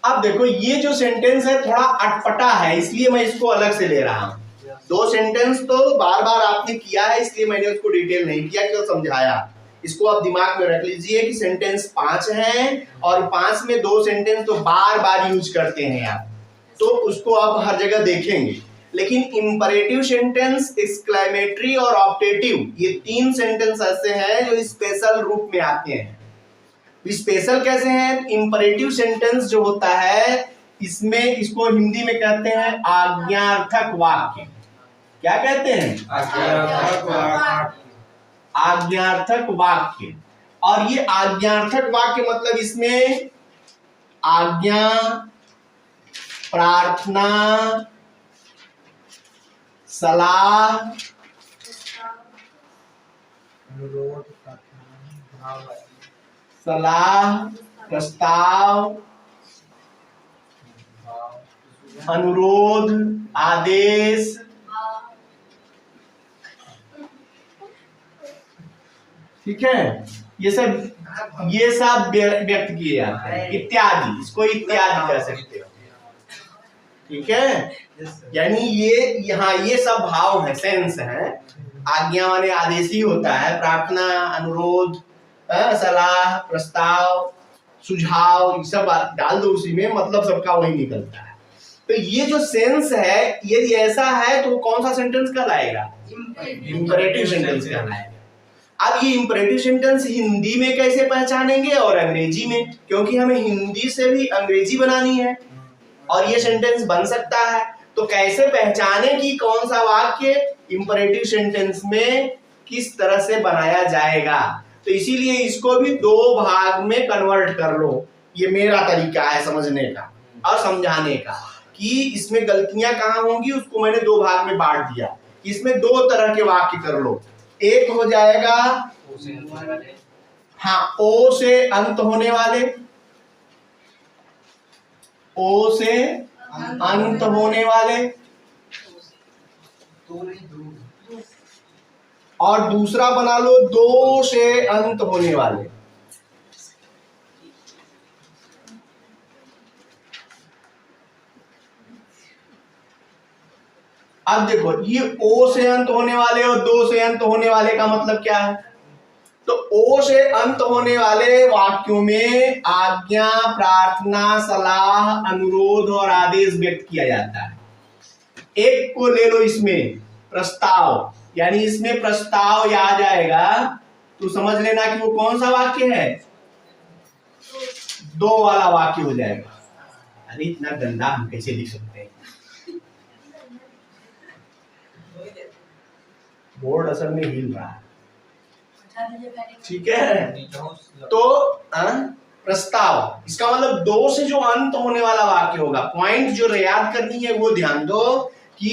अब देखो ये जो सेंटेंस है थोड़ा अटपटा है, इसलिए मैं इसको अलग से ले रहा हूं। दो सेंटेंस तो बार बार आपने किया है, इसलिए मैंने उसको डिटेल नहीं किया, क्यों समझाया। इसको आप दिमाग में रख लीजिए कि सेंटेंस 5 हैं और 5 में 2 सेंटेंस तो बार बार यूज करते हैं आप, तो उसको आप हर जगह देखेंगे। लेकिन इंपरेटिव सेंटेंस, एक्सक्लेमेटरी और ऑप्टेटिव, ये 3 सेंटेंस ऐसे हैं जो स्पेशल रूप में आते हैं। स्पेशल कैसे हैं? इंपरेटिव सेंटेंस जो होता है इसमें, इसको हिंदी में कहते हैं आज्ञार्थक वाक्य। क्या कहते हैं? आज्ञार्थक वाक्य। और ये आज्ञार्थक वाक्य मतलब इसमें आज्ञा, प्रार्थना, सलाह, प्रस्ताव, अनुरोध, आदेश, ठीक है, ये सब व्यक्त किए जाते हैं। इत्यादि, इसको इत्यादि कह सकते हो, ठीक है। यानी ये सब भाव है, सेंस है। आज्ञा माने आदेश ही होता है, प्रार्थना, अनुरोध, सलाह, प्रस्ताव, सुझाव, ये सब डाल दो उसी में, मतलब सबका वही निकलता है। तो ये जो सेंस है, यदि ऐसा है तो कौन सा सेंटेंस कहलाएगा? इंपरेटिव सेंटेंस कहलाएगा। अब ये इंपरेटिव सेंटेंस हिंदी में कैसे पहचानेंगे और अंग्रेजी में, क्योंकि हमें हिंदी से भी अंग्रेजी बनानी है और ये सेंटेंस बन सकता है। तो कैसे पहचाने कि कौन सा वाक्य इंपरेटिव सेंटेंस में किस तरह से बनाया जाएगा? तो इसीलिए इसको भी 2 भाग में कन्वर्ट कर लो। ये मेरा तरीका है समझने का और समझाने का कि इसमें गलतियां कहाँ होंगी, उसको मैंने 2 भाग में बांट दिया। इसमें 2 तरह के वाक्य कर लो। एक हो जाएगा हाँ, ओ से अंत होने वाले, ओ से अंत होने वाले, और दूसरा बना लो 2 से अंत होने वाले। अब देखो ये ओ से अंत होने वाले और 2 से अंत होने वाले का मतलब क्या है? तो ओ से अंत होने वाले वाक्यों में आज्ञा, प्रार्थना, सलाह, अनुरोध और आदेश व्यक्त किया जाता है। एक को ले लो इसमें प्रस्ताव, यानी इसमें प्रस्ताव आ जाएगा तो समझ लेना कि वो कौन सा वाक्य है? 2 वाला वाक्य हो जाएगा। अरे इतना गंदा हम कैसे लिख सकते हैं? बोर्ड असल में हिल रहा है, ठीक है। तो प्रस्ताव, इसका मतलब 2 से जो अंत होने वाला वाक्य होगा। पॉइंट जो याद करनी है वो ध्यान दो कि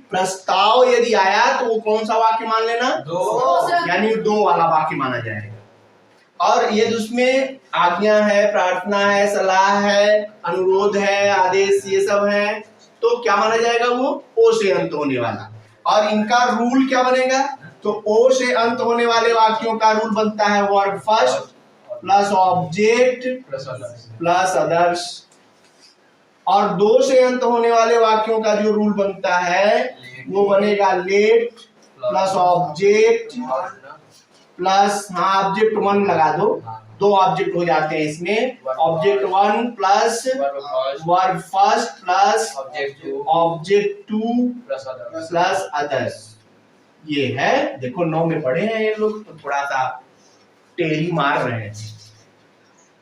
प्रस्ताव यदि आया तो वो कौन सा वाक्य मान लेना? 2, यानी 2 वाला वाक्य माना जाएगा। और ये उसमें आज्ञा है, प्रार्थना है, सलाह है, अनुरोध है, आदेश, ये सब है, तो क्या माना जाएगा? वो ओ से अंत होने वाला। और इनका रूल क्या बनेगा? तो ओ से अंत होने वाले वाक्यों का रूल बनता है verb first plus object plus others. और 2 से अंत होने वाले वाक्यों का जो रूल बनता है वो बनेगा late plus object plus object 1 लगा दो, 2 ऑब्जेक्ट हो जाते हैं इसमें। Object 1 plus verb first plus object 2 plus others. ये है, देखो 9 में पढ़े हैं ये लोग तो थोड़ा सा टेढ़ी मार रहे हैं।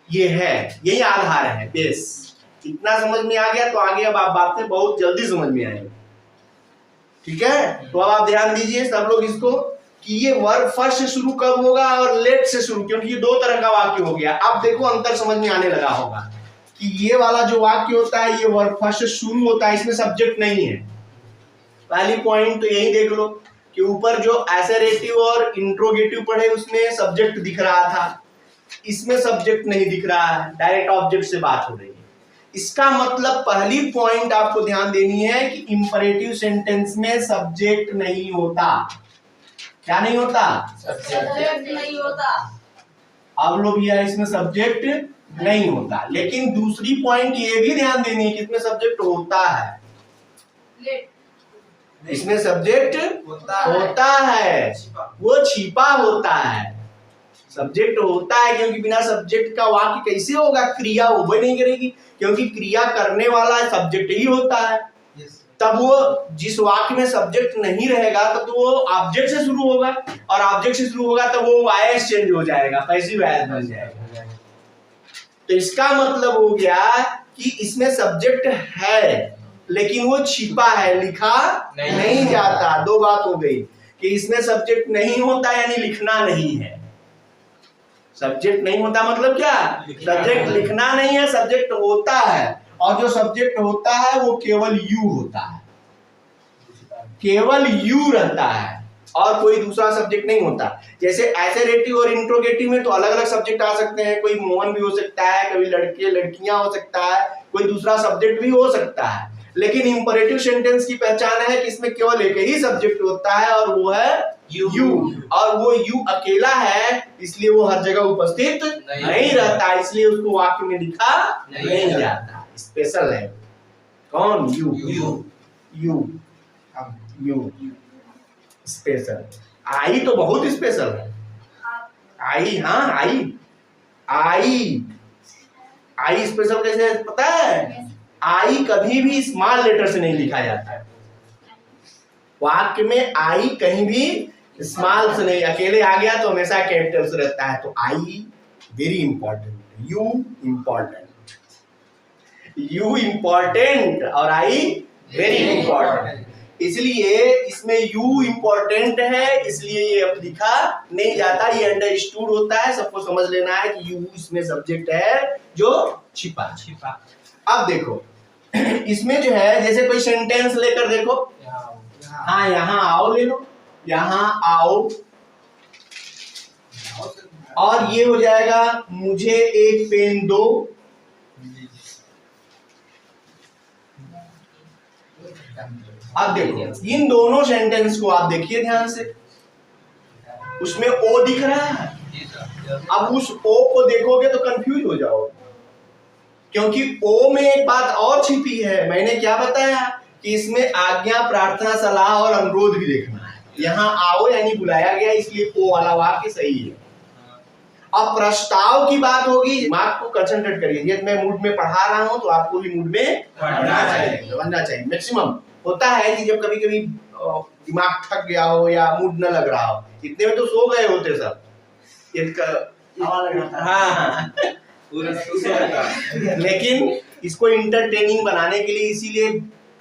ये है, यही आधार है, बेस। इतना समझ में आ गया तो आगे अब आप बातें बहुत जल्दी समझ में आएंगे, ठीक है। तो अब आप ध्यान दीजिए सब लोग इसको कि ये वर्ब फर्स्ट से शुरू कब होगा और लेट से शुरू, क्योंकि ये 2 तरह का वाक्य हो गया। अब देखो अंतर समझ में आने लगा होगा कि ये वाला जो वाक्य होता है ये वर्ब फर्स्ट से शुरू होता है, इसमें सब्जेक्ट नहीं है। पहली पॉइंट तो यही देख लो कि ऊपर जो एसेरेटिव और इंट्रोगेटिव पढ़े उसमें सब्जेक्ट दिख रहा था, इसमें सब्जेक्ट नहीं दिख रहा है, डायरेक्ट ऑब्जेक्ट से बात हो रही है। इसका मतलब पहली पॉइंट आपको ध्यान देनी है कि इंपरेटिव सेंटेंस में सब्जेक्ट नहीं होता। क्या नहीं होता? सब्जेक्ट नहीं होता। अब लोग यह इसमें सब्जेक्ट नहीं होता। लेकिन दूसरी पॉइंट ये भी ध्यान देनी है कि इसमें सब्जेक्ट होता है, इसमें सब्जेक्ट होता है, वो छिपा होता है। सब्जेक्ट होता है क्योंकि बिना सब्जेक्ट का वाक्य कैसे होगा, क्रिया वो नहीं करेगी, क्योंकि क्रिया करने वाला सब्जेक्ट ही होता है। तब वो जिस वाक्य में सब्जेक्ट नहीं रहेगा तब तो वो ऑब्जेक्ट से शुरू होगा, और ऑब्जेक्ट से शुरू होगा तो वो वायस चेंज हो जाएगा, पैसिव वायस बन जाएगा। तो इसका मतलब हो गया कि इसमें सब्जेक्ट है लेकिन वो छिपा है, लिखा नहीं जाता। दो बात हो गई कि इसमें सब्जेक्ट नहीं होता यानी लिखना नहीं है। सब्जेक्ट नहीं होता मतलब क्या, सब्जेक्ट लिखना नहीं है, सब्जेक्ट होता है, और जो सब्जेक्ट होता है वो केवल यू होता है, केवल यू रहता है और कोई दूसरा सब्जेक्ट नहीं होता। जैसे एसेरेटिव और इंट्रोगेटिव में तो अलग अलग सब्जेक्ट आ सकते हैं, कोई मोहन भी हो सकता है, कभी लड़के लड़कियां हो सकता है, कोई दूसरा सब्जेक्ट भी हो सकता है। लेकिन इंपरेटिव सेंटेंस की पहचान है कि इसमें केवल एक ही सब्जेक्ट होता है और वो है यू, और वो यू अकेला है इसलिए वो हर जगह उपस्थित नहीं रहता, इसलिए उसको वाक्य में लिखा नहीं जाता। स्पेशल है कौन, यू यू यू स्पेशल। आई तो बहुत स्पेशल है, आई, हाँ आई स्पेशल कैसे पता है, आई कभी भी स्मॉल लेटर से नहीं लिखा जाता है। वाक्य में आई कहीं भी स्मॉल से नहीं, अकेले आ गया तो हमेशा कैपिटल से रहता है। तो I very important, you important और आई वेरी इंपॉर्टेंट। इसलिए इसमें यू इंपॉर्टेंट है, इसलिए ये अब लिखा नहीं जाता, ये अंडरस्टूड होता है, सबको समझ लेना है कि यू इसमें सब्जेक्ट है जो छिपा। अब देखो इसमें जो है, जैसे कोई सेंटेंस लेकर देखो, हाँ यहाँ आओ ले लो, यहाँ आओ, और ये हो जाएगा मुझे एक पेन दो। अब देखो इन दोनों सेंटेंस को आप देखिए ध्यान से, उसमें ओ दिख रहा है। अब उस ओ को देखोगे तो कंफ्यूज हो जाओगे, क्योंकि ओ में एक बात और छिपी है। मैंने क्या बताया कि इसमें आज्ञा, प्रार्थना, सलाह और अनुरोध भी देखना है। यहाँ आओ यानी बुलाया गया, इसलिए ओ वाला वाक्य सही है। अब प्रस्ताव की बात होगी, दिमाग को कंसंट्रेट करिए। यदि मैं मूड में पढ़ा रहा हूँ तो आपको भी मूड में बनना चाहिए। मैक्सिमम होता है कि जब कभी कभी दिमाग थक गया हो या मूड न लग रहा हो, इतने में तो सो गए होते सब, हाँ लेकिन इसको इंटरटेनिंग बनाने के लिए इसीलिए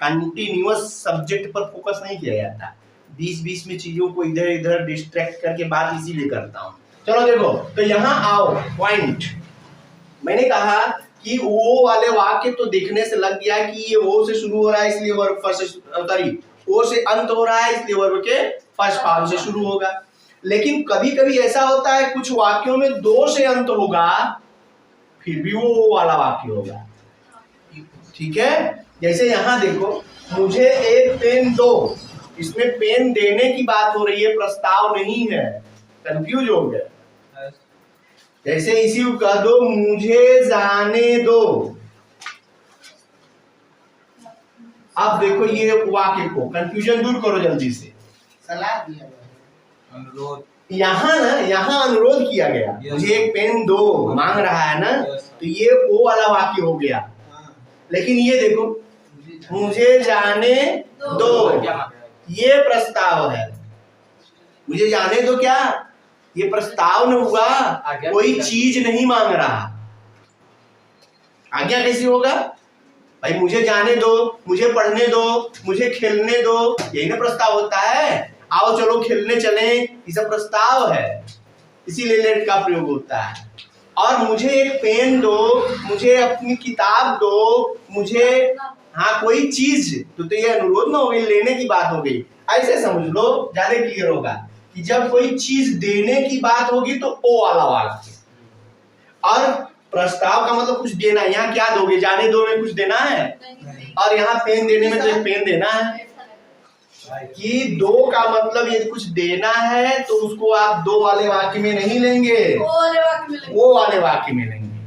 कंटिन्यूअस सब्जेक्ट पर फोकस नहीं किया जाता, बीच बीच में चीजों को इधर इधर डिस्ट्रैक्ट करके बात इसीलिए करता हूँ। चलो देखो, तो यहाँ आओ पॉइंट, मैंने कहा कि वो वाले वाक्य तो देखने से लग गया कि ये ओ से शुरू हो रहा है इसलिए वर्ब फर्स्ट, सॉरी ओ से अंत हो रहा है इसलिए वर्ब के फर्स्ट फॉर्म से शुरू होगा। लेकिन कभी कभी ऐसा होता है कुछ वाक्यों में दो से अंत होगा फिर भी वो वाला वाक्य होगा, ठीक है। जैसे यहाँ देखो, मुझे एक पेन दो, इसमें पेन देने की बात हो रही है, प्रस्ताव नहीं है, कंफ्यूज हो गया। जैसे इसी को कह दो मुझे जाने दो, अब देखो ये वाक्य को कंफ्यूजन दूर करो जल्दी से। सलाह दिया अनुरोध, यहाँ ना, यहाँ अनुरोध किया गया, मुझे एक पेन दो मांग रहा है ना, तो ये ओ वाला वाक्य हो गया। लेकिन ये देखो मुझे जाने दो, ये प्रस्ताव है, मुझे जाने दो क्या, ये प्रस्ताव न हुआ, कोई चीज नहीं मांग रहा। आज्ञा कैसी होगा भाई, मुझे जाने दो, मुझे पढ़ने दो, मुझे खेलने दो, यही ना प्रस्ताव होता है। आओ चलो खेलने चलें, ये सब प्रस्ताव है, इसीलिए लेट का प्रयोग होता है। और मुझे एक पेन दो, मुझे अपनी किताब दो, मुझे हाँ कोई चीज, तो ये अनुरोध ना हो गई, लेने की बात हो गई। ऐसे समझ लो, ज्यादा क्लियर होगा कि जब कोई चीज देने की बात होगी तो ओ वाला वाक्य, और प्रस्ताव का मतलब कुछ देना। यहाँ क्या दोगे, जाने दो में कुछ देना है, और यहाँ पेन देने में तो एक पेन देना है। कि दो का मतलब यदि कुछ देना है तो उसको आप दो वाले वाक्य में नहीं लेंगे, वो वाले वाक्य में लेंगे,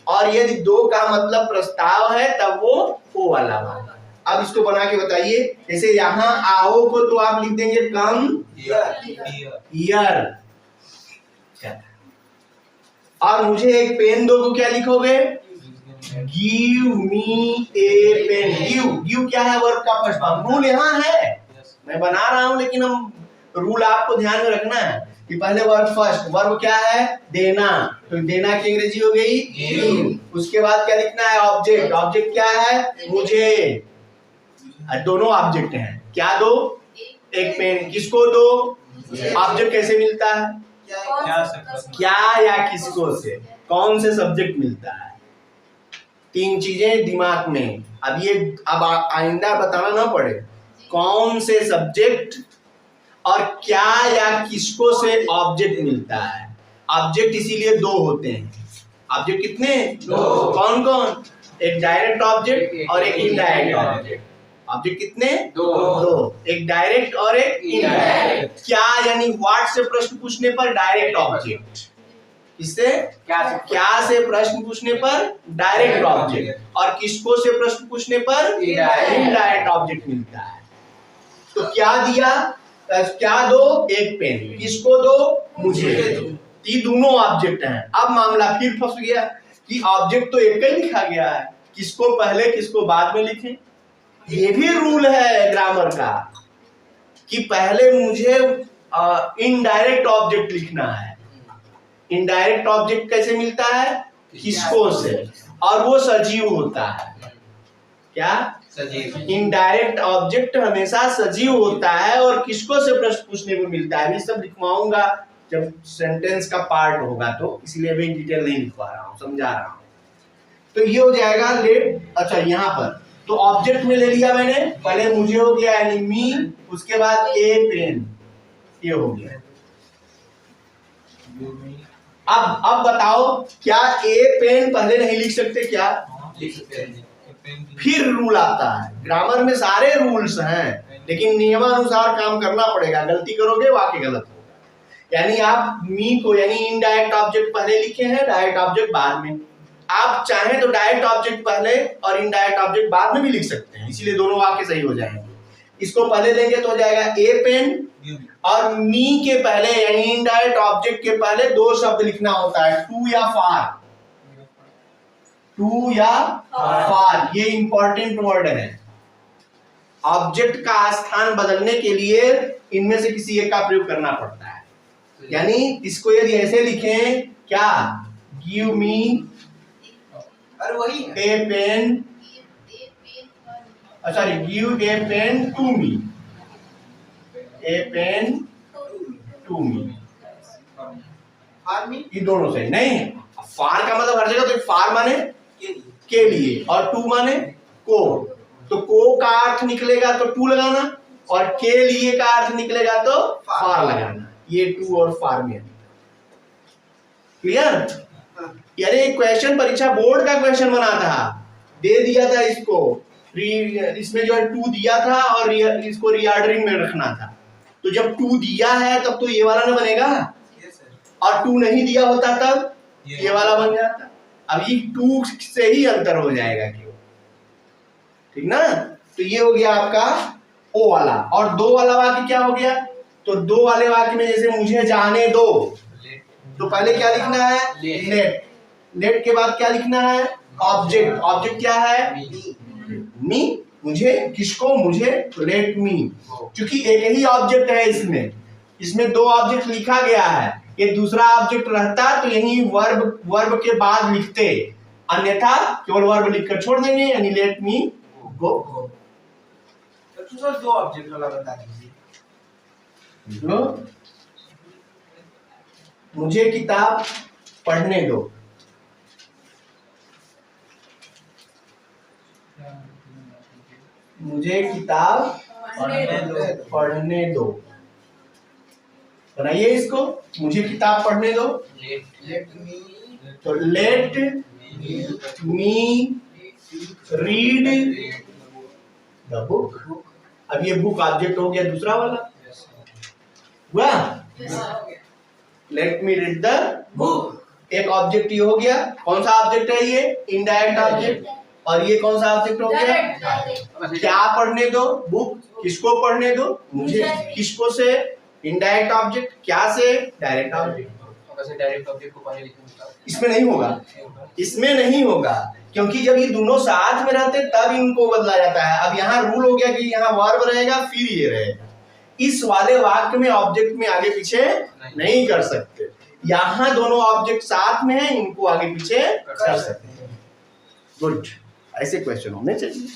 और यदि दो का मतलब प्रस्ताव है तब वो ओ वाला वाक्य। अब इसको बना के बताइए। जैसे यहाँ आओ को तो आप लिख देंगे कम हियर, और मुझे एक पेन दो को क्या लिखोगे? Give me a pen. Give क्या है? वर्ब का फर्स्ट फॉर्म। रूल यहाँ है, मैं बना रहा हूं, लेकिन हम रूल आपको ध्यान में रखना है कि पहले वर्ब फर्स्ट। वर्ब क्या है? देना। तो देना की अंग्रेजी हो गई गिव। उसके बाद क्या लिखना है? ऑब्जेक्ट। ऑब्जेक्ट क्या है? मुझे। दोनों ऑब्जेक्ट हैं। क्या दो? एक पेन। किसको दो? ऑब्जेक्ट कैसे मिलता है? क्या या किसको से? कौन से सब्जेक्ट मिलता है? तीन चीजें दिमाग में। अब आइंदा बताना ना पड़े। कौन से सब्जेक्ट और क्या या किसको से ऑब्जेक्ट मिलता है। ऑब्जेक्ट इसीलिए दो होते हैं। ऑब्जेक्ट कितने? दो। कौन कौन? एक डायरेक्ट ऑब्जेक्ट और एक इनडायरेक्ट ऑब्जेक्ट। ऑब्जेक्ट कितने? दो। एक डायरेक्ट और एक इनडायरेक्ट। क्या यानी व्हाट से प्रश्न पूछने पर डायरेक्ट ऑब्जेक्ट। किससे? क्या से प्रश्न पूछने पर डायरेक्ट ऑब्जेक्ट, और किसको से प्रश्न पूछने पर इनडायरेक्ट ऑब्जेक्ट मिलता है। तो क्या दिया? क्या दो? एक पेन। किसको दो? मुझे। ये दोनों ऑब्जेक्ट हैं। अब मामला फिर फंस गया कि ऑब्जेक्ट तो एक ही लिखा गया है, किसको पहले किसको बाद में लिखें। ये भी रूल है ग्रामर का कि पहले मुझे इनडायरेक्ट ऑब्जेक्ट लिखना है। इनडायरेक्ट ऑब्जेक्ट कैसे मिलता है? किसको से, और वो सजीव होता है। क्या? सजीव। इनडायरेक्ट ऑब्जेक्ट हमेशा सजीव होता है और किसको से प्रश्न पूछने को मिलता है। ये सब लिखवाऊंगा जब सेंटेंस का पार्ट होगा, तो इसलिए अभी डिटेल नहीं लिखवा रहा हूँ, समझा रहा हूँ। तो ये हो जाएगा लेट। अच्छा, यहाँ पर तो ऑब्जेक्ट में ले लिया मैंने। पहले मुझे हो गया यानी मी, उसके बाद ए पेन, ये हो गया। अब बताओ, क्या ए पेन पहले नहीं लिख सकते? क्या लिख सकते हैं? फिर रूल आता है। ग्रामर में सारे रूल्स हैं, लेकिन नियमानुसार काम करना पड़ेगा। गलती करोगे वाक्य गलत होगा। यानी आप मी को यानी इनडायरेक्ट ऑब्जेक्ट पहले लिखे हैं, डायरेक्ट ऑब्जेक्ट बाद में। आप चाहें तो डायरेक्ट ऑब्जेक्ट पहले और इनडायरेक्ट ऑब्जेक्ट बाद में भी लिख सकते हैं, इसीलिए दोनों वाक्य सही हो जाएंगे। इसको पहले लेंगे तो हो जाएगा ए पेन, और मी के पहले यानी इनडायरेक्ट ऑब्जेक्ट के पहले दो शब्द लिखना होता है, टू या फार। टू या फार, ये इंपॉर्टेंट वर्ड है। ऑब्जेक्ट का स्थान बदलने के लिए इनमें से किसी एक का प्रयोग करना पड़ता है। यानी इसको यदि ऐसे लिखें, क्या? Give me a pen, sorry, give a pen to me, a pen to me. ये दोनों सही नहीं। फार का मतलब हर जगह, तो फार माने के लिए और टू माने को। तो को का अर्थ निकलेगा तो टू लगाना, और के लिए का अर्थ निकलेगा तो फार लगाना। ये टू और फार में क्लियर। यानी क्वेश्चन परीक्षा बोर्ड का क्वेश्चन बना था, दे दिया था इसको, इसमें जो है टू दिया था और इसको रीऑर्डरिंग में रखना था। तो जब टू दिया है तब तो ये वाला ना बनेगा, और टू नहीं दिया होता तब ये वाला बन जाता। अब ये टू से ही अंतर हो जाएगा क्यों, ठीक ना। तो ये हो गया आपका ओ वाला। और दो वाला वाक्य क्या हो गया? तो दो वाले वाक्य में जैसे मुझे जाने दो, तो पहले क्या लिखना है? लेट। लेट के बाद क्या लिखना है? ऑब्जेक्ट। ऑब्जेक्ट क्या है? मी। मुझे, किसको? मुझे। Let me. क्योंकि एक ही ऑब्जेक्ट है इसमें दो ऑब्जेक्ट लिखा गया है। ये दूसरा ऑब्जेक्ट रहता तो यही वर्ब के बाद लिखते, अन्यथा केवल वर्ब लिखकर छोड़ देंगे, यानी लेट मी गो। तो दो ऑब्जेक्ट वाला बता दीजिए। मुझे किताब पढ़ने दो। मुझे किताब पढ़ने दो। बनाइए इसको, मुझे किताब पढ़ने दो। तो let me read the book. अब ये बुक ऑब्जेक्ट हो गया दूसरा वाला, हुआ? Let me read the book. एक ऑब्जेक्ट ये हो गया, कौन सा ऑब्जेक्ट है ये? Indirect object. और ये कौन सा ऑब्जेक्ट हो गया? क्या पढ़ने दो? बुक। किसको पढ़ने दो? मुझे। किसको से? Indirect object. क्या से? Direct object. डायरेक्ट ऑब्जेक्ट को पहले लिखूंगा, इसमें नहीं होगा, इसमें नहीं होगा, क्योंकि जब ये दोनों साथ में रहते तब इनको बदला जाता है। अब यहाँ रूल हो गया कि यहाँ वर्ब रहेगा फिर ये रहेगा। इस वाले वाक्य में ऑब्जेक्ट में आगे पीछे नहीं कर सकते। यहाँ दोनों ऑब्जेक्ट साथ में है, इनको आगे पीछे कर सकते हैं। गुड, ऐसे क्वेश्चन होने चाहिए।